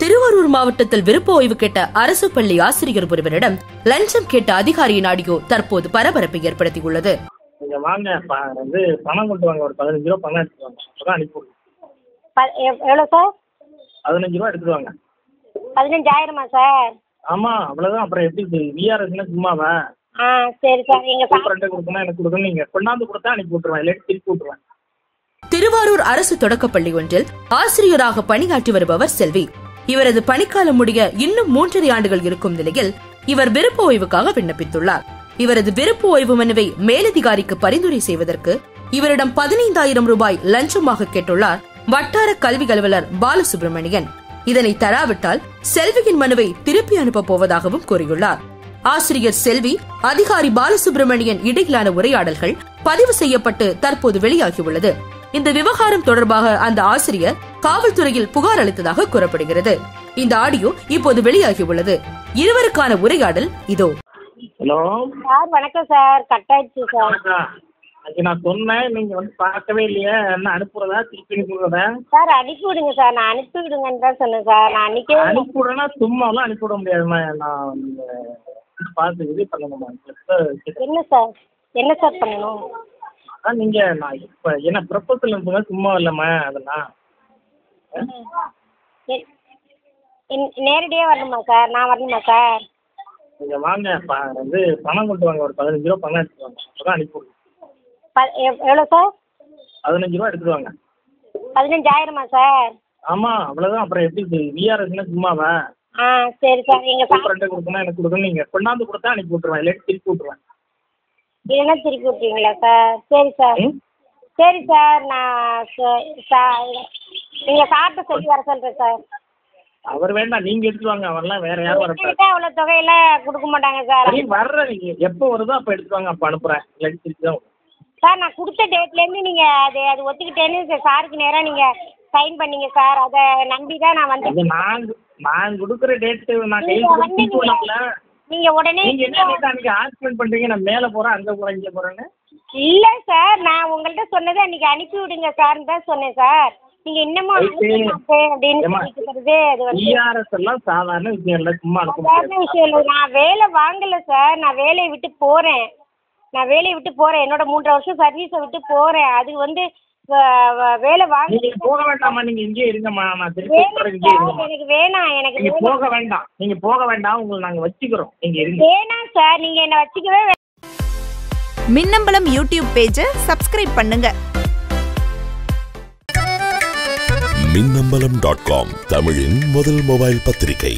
திருவாரூர் மாவட்டத்தில் விருப்ப ஓய்வு கேட்ட அரசு பள்ளி ஆசிரியர் ஒருவரிடம் லஞ்சம் கேட்ட அதிகாரியின் ஆடியோ தற்போது பரபரப்பை ஏற்படுத்தியுள்ளது. நீங்க வாங்க பணம் கொண்டு வாங்க, ஒரு 15 ரூபா பணம் எடுத்துட்டு வாங்க, அப்பதான் அனுப்பி. எவ்வளோ சார்? 15 ரூபா எடுத்துட்டு வாங்க. 15,000 சார்? ஆமா, அவ்வளவுதான். அப்புறம் எப்படி விஆர்எஸ்னா சும்மாவா? சரி சார். எங்க ஃப்ரெண்ட் கொடுக்கணும், எனக்கு கொடுக்கணும், நீங்க கொண்டாந்து கொடுத்தா அனுப்பி விட்டுருவேன், இல்லாட்டி திருப்பி விட்டுருவேன். திருவாரூர் அரசு தொடக்கப்பள்ளி ஒன்றில் ஆசிரியராக பணியாற்றி வருபவர் செல்வி. இவரது பணிக்காலம் முடிய இன்னும் 3.5 ஆண்டுகள் இருக்கும் நிலையில் இவர் விருப்ப ஓய்வுக்காக விண்ணப்பித்துள்ளார். இவரது விருப்ப ஓய்வு மனுவை மேலதிகாரிக்கு பரிந்துரை செய்வதற்கு இவரிடம் 15,000 ரூபாய் லஞ்சமாக கேட்டுள்ளார் வட்டார கல்வி அலுவலர் பாலசுப்ரமணியன். இதனை தராவிட்டால் செல்வியின் மனுவை திருப்பி அனுப்ப போவதாகவும் கூறியுள்ளார். ஆசிரியர் செல்வி, அதிகாரி பாலசுப்ரமணியன் இடையிலான உரையாடல்கள் பதிவு செய்யப்பட்டு தற்போது வெளியாகியுள்ளது. இந்த விவகாரம் தொடர்பாக அந்த ஆசிரியர் காவல்துறையில் புகார் அளித்ததாக கூறப்படுகிறது. இந்த ஆடியோ இப்போது வெளியாகியுள்ளது. இருவருக்கான உரையாடல் இதோ. ஹலோ சார், வணக்கம் சார். கட் ஆயிடுச்சு சார். நான் சொன்னேன், நீங்க பார்க்கவே இல்லையா? என்ன அனுப்புறதா திருப்பி அனுப்புறதா? சார் அனுப்பி விடுங்க சார். நான் அனுப்பி விடுங்கன்னு தான் சொன்னேன் சார். நான் அன்னைக்கே அனுப்பி விடுறேன்னா சும்மாலாம் அனுப்பி விட முடியாதுமா. நான் பார்த்து இது பண்ணணுமா? என்ன சார் பண்ணணும்? அதான் நீங்க நான் இப்ப என்ன ப்ரொபோசல் அனுப்புங்க, சும்மா இல்லம்மா. அதெல்லாம் நேரடியாக வரணுமா சார்? நான் வரணுமா சார்? நீங்க வாங்க பணம் கொண்டு வாங்க, ஒரு 15 ரூபா பணம் எடுத்துட்டு வாங்க, அப்பதான் அனுப்பி விடுங்க. எவ்வளோ சார்? 15 ரூபா எடுத்துட்டு வாங்க. 15,000 சார்? ஆமா, அவ்வளவுதான். அப்புறம் எப்படி விஆர்எஸ்னா சும்மாவா? சரி சார். எங்க ஃப்ரெண்ட் கொடுக்கணும், எனக்கு கொடுக்கணும், நீங்க கொண்டாந்து கொடுத்தா அனுப்பி விட்டுருவேன், இல்லாட்டி திருப்பி விட்டுருவேன். இல்லைன்னா திருப்பி விட்டுருவீங்களா சார்? சரி சார். சரி சார். நான் நீங்கள் சார்ட்ட சொல்லி வர சொல்கிறேன் சார். அவர் வேண்டாம், நீங்க எடுத்துட்டு வாங்க. அவர்லாம் வேற யாரும் வரப்படாது. அவ்வளோ தொகையெல்லாம் கொடுக்க மாட்டாங்க சார். வர்ற நீங்க எப்போ வருதோ அப்போ எடுத்துட்டு வாங்க, அப்போ அனுப்புறேன், இல்லாட்டி திருப்பி தான் சார். நான் கொடுத்த டேட்லேருந்து நீங்கள் அது ஒத்துக்கிட்டேன்னு சாருக்கு நேராக நீங்கள் சைன் பண்ணீங்க சார். அதை நம்பி தான் நான் வந்தேன். நான் கொடுக்குற டேட்டு நான் கையில் நீங்க உடனே அன்னைக்கு ஆக்சிடென்ட் பண்றீங்க. நான் மேலே போறேன், அங்கே போறேன், இங்கே போறேன்னு. இல்லை சார், நான் உங்கள்கிட்ட சொன்னதை அன்னைக்கு அனுப்பி விடுங்க சார்ன்னு தான் சொன்னேன் சார். நீங்க இன்னமும் எல்லாம் சாதாரண விஷயம் இல்லை, சும்மா சாதாரண விஷயம் இல்லை. நான் வேலை வாங்கல சார். நான் வேலையை விட்டு போறேன். என்னோட 3 வருஷம் சர்வீஸை விட்டு போறேன். அது வேலை வாங்க. நீங்க போக வேண்டாமா? நீங்க இங்கே இருங்கம்மா. நான் திருப்பி எனக்கு வேணாம். நீங்க போக வேண்டாம். நீங்க போக வேண்டாம், உங்களை நாங்க வச்சுக்கிறோம். நீங்க இருங்க. வேணாம் சார், நீங்க என்ன வச்சுக்கவே. மின்னம்பலம் யூடியூப் பேஜை சப்ஸ்கிரைப் பண்ணுங்க. மின்னம்பலம்.com தமிழின் முதல் மொபைல் பத்திரிகை.